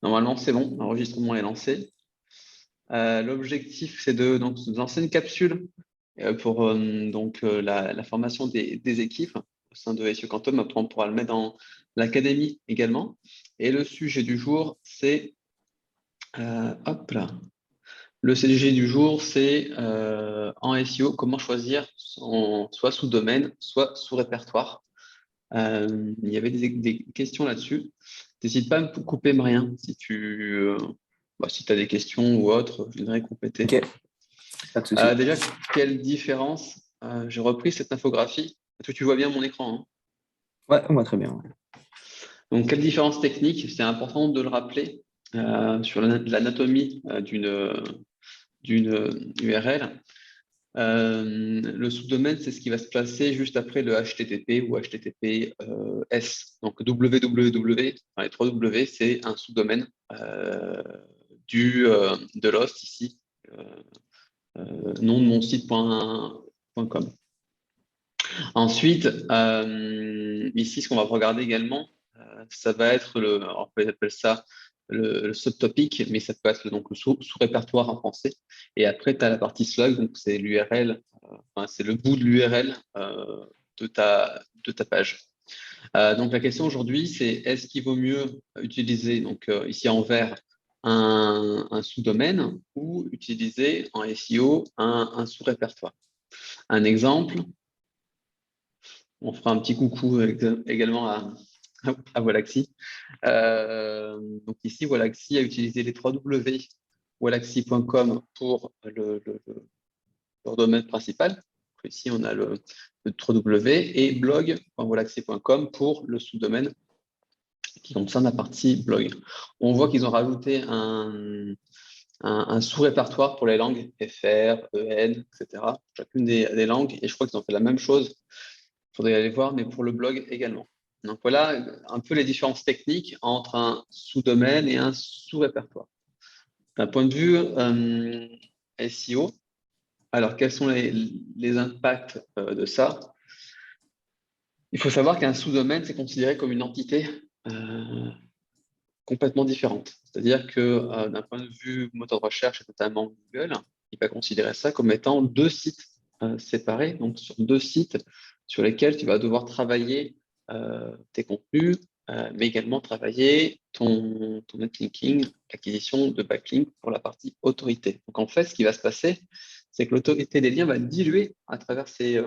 Normalement, c'est bon, l'enregistrement est lancé. L'objectif, c'est de lancer une capsule pour la formation des équipes au sein de SEO Quantum. Après, on pourra le mettre dans l'académie également. Et le sujet du jour, c'est hop là. Le sujet du jour, c'est en SEO, comment choisir soit sous-domaine, soit sous-répertoire. Il y avait des questions là-dessus. N'hésite pas à me couper, Marien, si si tu as des questions ou autres, je viendrai compléter. Ok, pas de souci. Déjà, quelle différence j'ai repris cette infographie. Est-ce que tu vois bien mon écran, hein? Ouais, moi très bien. Donc, quelle différence technique? C'est important de le rappeler sur l'anatomie d'une URL. Le sous-domaine, c'est ce qui va se placer juste après le HTTP ou HTTPS. Donc www, enfin, les 3 W, c'est un sous-domaine de l'host ici, nom de mon site.com. Ensuite, ici, ce qu'on va regarder également, ça va être on peut appeler ça le subtopic, mais ça peut être donc le sous-répertoire en français. Et après, tu as la partie slug, donc c'est l'URL, c'est le bout de l'URL de ta page. Donc la question aujourd'hui, c'est est-ce qu'il vaut mieux utiliser, donc ici en vert, un sous-domaine ou utiliser en SEO un sous-répertoire? Un exemple, on fera un petit coucou également à Wallaxy. Donc ici, Wallaxy a utilisé les 3 W, wallaxy.com pour leur domaine principal. Donc ici, on a le 3W et blog.wallaxy.com pour le sous-domaine qui concerne la partie blog. On voit qu'ils ont rajouté un sous-répertoire pour les langues FR, EN, etc. Chacune des langues. Et je crois qu'ils ont fait la même chose. Il faudrait aller voir, mais pour le blog également. Donc voilà un peu les différences techniques entre un sous-domaine et un sous-répertoire. D'un point de vue SEO, alors quels sont les impacts de ça? Il faut savoir qu'un sous-domaine, c'est considéré comme une entité complètement différente. C'est-à-dire que d'un point de vue moteur de recherche, et notamment Google, il va considérer ça comme étant 2 sites séparés, donc sur 2 sites sur lesquels tu vas devoir travailler tes contenus, mais également travailler ton netlinking, l'acquisition de backlinks pour la partie autorité. Donc en fait, ce qui va se passer, c'est que l'autorité des liens va diluer à travers ces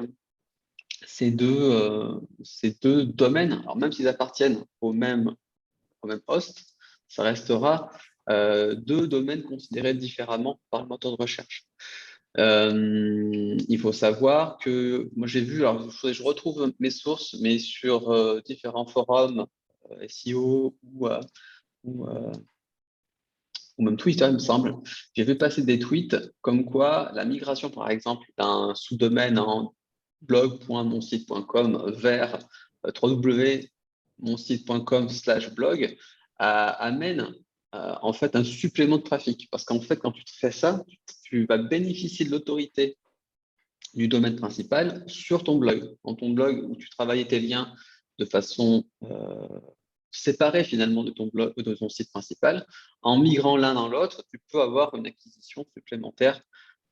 deux domaines. Alors même s'ils appartiennent au même host, ça restera 2 domaines considérés différemment par le moteur de recherche. Il faut savoir que moi j'ai vu, alors je retrouve mes sources, mais sur différents forums SEO ou même Twitter, il me semble, j'ai vu passer des tweets comme quoi la migration, par exemple, d'un sous-domaine en blog.monsite.com vers www.monsite.com/blog amène en fait un supplément de trafic. Parce qu'en fait, quand tu fais ça, tu vas bénéficier de l'autorité du domaine principal sur ton blog. Dans ton blog où tu travaillais tes liens de façon séparée finalement de ton blog, de ton site principal, en migrant l'un dans l'autre, tu peux avoir une acquisition supplémentaire,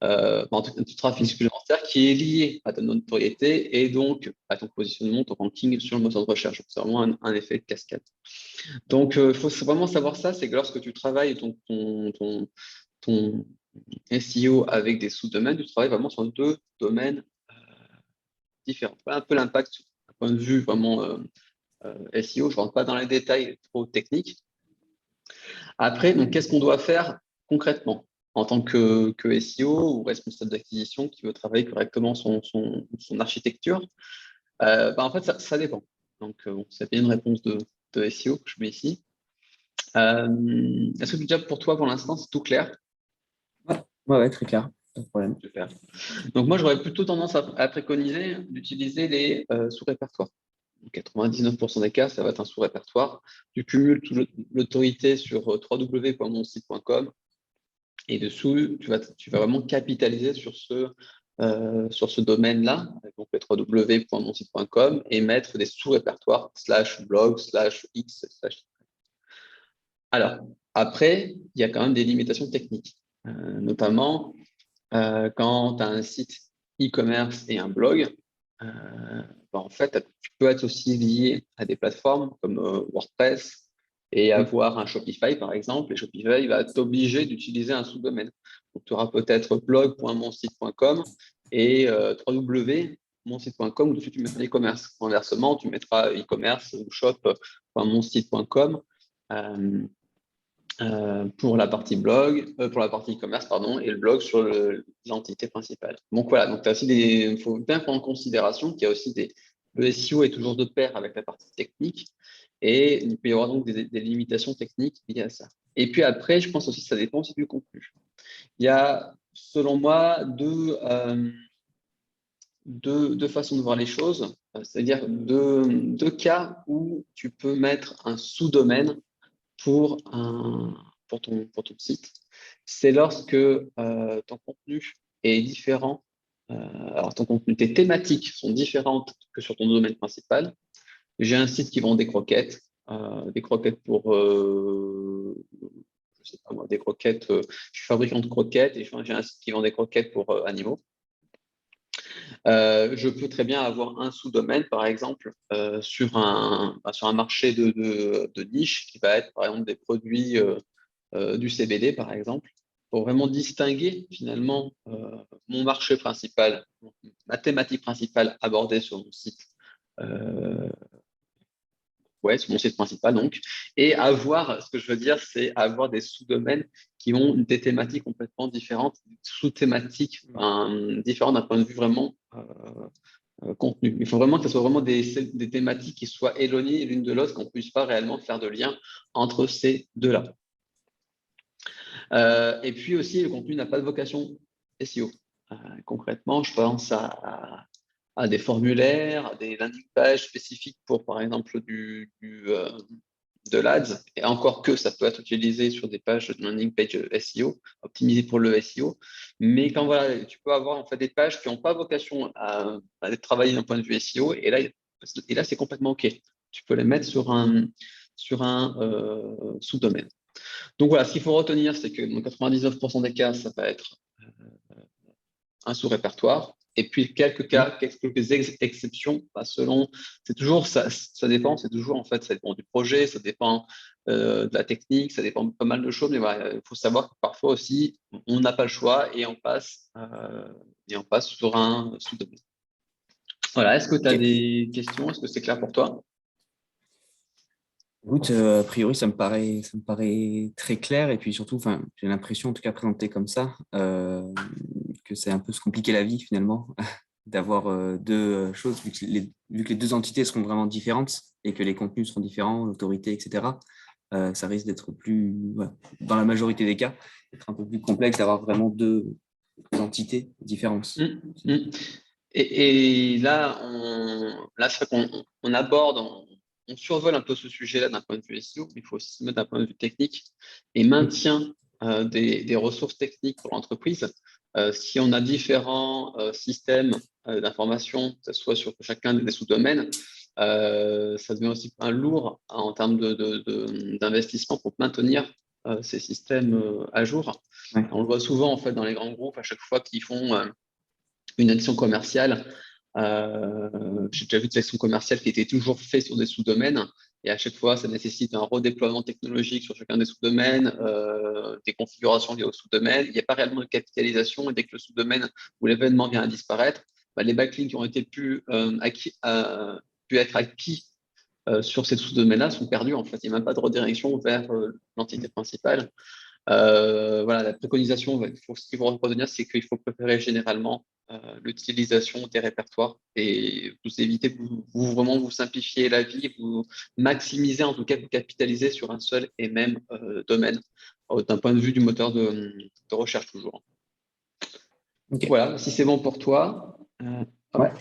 en tout cas, du trafic supplémentaire qui est lié à ta notoriété et donc à ton positionnement, ton ranking sur le moteur de recherche. C'est vraiment un effet de cascade. Donc, il faut vraiment savoir ça, c'est que lorsque tu travailles ton SEO avec des sous-domaines, tu travailles vraiment sur 2 domaines différents. Voilà un peu l'impact d'un point de vue vraiment SEO. Je ne rentre pas dans les détails trop techniques. Après, donc, qu'est-ce qu'on doit faire concrètement en tant que SEO ou responsable d'acquisition qui veut travailler correctement son architecture? En fait, ça dépend. Donc, c'est bien une réponse de SEO que je mets ici. Est-ce que déjà pour toi, pour l'instant, c'est tout clair? Ouais, très clair, pas de problème. Super. Donc moi, j'aurais plutôt tendance à préconiser d'utiliser les sous-répertoires. 99% des cas, ça va être un sous-répertoire. Tu cumules toute l'autorité sur www.monsite.com et dessous, tu vas vraiment capitaliser sur ce domaine-là, donc le www.monsite.com et mettre des sous-répertoires /blog/x/. Alors, Après, il y a quand même des limitations techniques, notamment quand tu as un site e-commerce et un blog. En fait, tu peux être aussi lié à des plateformes comme WordPress et avoir un Shopify, par exemple. Et Shopify va t'obliger d'utiliser un sous-domaine. Donc, tu auras peut-être blog.monsite.com et www.monsite.com où dessus tu mettras e-commerce. Inversement, tu mettras e-commerce ou shop.monsite.com. Pour la partie blog, pour la partie e-commerce, pardon, et le blog sur l'entité principale. Donc voilà, donc il faut bien prendre en considération qu'il y a aussi le SEO est toujours de pair avec la partie technique et il peut y avoir donc des limitations techniques liées à ça. Et puis après, je pense aussi que ça dépend aussi du contenu. Il y a, selon moi, deux façons de voir les choses, c'est-à-dire deux cas où tu peux mettre un sous-domaine pour ton site. C'est lorsque ton contenu est différent. Alors, ton contenu, tes thématiques sont différentes que sur ton domaine principal. J'ai un site qui vend des croquettes pour, je sais pas moi, des croquettes. Je suis fabricant de croquettes et j'ai un site qui vend des croquettes pour animaux. Je peux très bien avoir un sous-domaine, par exemple, sur un marché de niche qui va être, par exemple, des produits du CBD, par exemple, pour vraiment distinguer finalement mon marché principal, ma thématique principale abordée sur mon site. Sur mon site principal donc, et ce que je veux dire, c'est avoir des sous-domaines qui ont des thématiques complètement différentes, sous-thématiques différentes d'un point de vue vraiment contenu. Il faut vraiment que ce soit vraiment des thématiques qui soient éloignées l'une de l'autre, qu'on ne puisse pas réellement faire de lien entre ces deux-là. Et puis aussi, le contenu n'a pas de vocation SEO. Concrètement, je pense à des formulaires, à des landing pages spécifiques pour, par exemple, de l'ADS, et encore que ça peut être utilisé sur des pages de landing page SEO, optimisées pour le SEO. Mais quand voilà, tu peux avoir en fait des pages qui n'ont pas vocation à être travaillées d'un point de vue SEO, et là c'est complètement OK. Tu peux les mettre sur un sous-domaine. Donc voilà, ce qu'il faut retenir, c'est que dans 99% des cas, ça va être un sous-répertoire. Et puis quelques cas, quelques exceptions, selon, c'est toujours ça dépend, c'est toujours en fait, ça dépend du projet, ça dépend de la technique, ça dépend de pas mal de choses. Mais voilà, il faut savoir que parfois aussi, on n'a pas le choix et on passe sur un sous-domaine. Voilà, est-ce que tu as des questions? Est-ce que c'est clair pour toi? Écoute, a priori, ça me paraît très clair. Et puis surtout, j'ai l'impression, en tout cas présenté comme ça, que c'est un peu se compliquer la vie finalement, d'avoir deux choses, vu que les deux entités seront vraiment différentes et que les contenus seront différents, l'autorité, etc. Ça risque d'être dans la majorité des cas, d'être un peu plus complexe d'avoir vraiment deux entités différentes. Et là, c'est vrai qu'on aborde, on survole un peu ce sujet-là d'un point de vue SEO, mais il faut aussi se mettre d'un point de vue technique et maintien des ressources techniques pour l'entreprise. Si on a différents systèmes d'information, que ce soit sur chacun des sous-domaines, ça devient aussi un lourd en termes d'investissement pour maintenir ces systèmes à jour. Ouais. On le voit souvent en fait dans les grands groupes, à chaque fois qu'ils font une action commerciale. J'ai déjà vu des actions commerciales qui étaient toujours faites sur des sous-domaines et à chaque fois, ça nécessite un redéploiement technologique sur chacun des sous-domaines, des configurations liées au sous-domaine. Il n'y a pas réellement de capitalisation et dès que le sous-domaine ou l'événement vient à disparaître, les backlinks qui ont été pu être acquis sur ces sous-domaines-là sont perdus. En fait, il n'y a même pas de redirection vers l'entité principale. Voilà, la préconisation, ce qu'il faut retenir, c'est qu'il faut préférer généralement l'utilisation des répertoires et vous évitez de vraiment vous simplifier la vie, vous maximiser, en tout cas, vous capitaliser sur un seul et même domaine, d'un point de vue du moteur de recherche toujours. Okay. Voilà, si c'est bon pour toi, Ouais.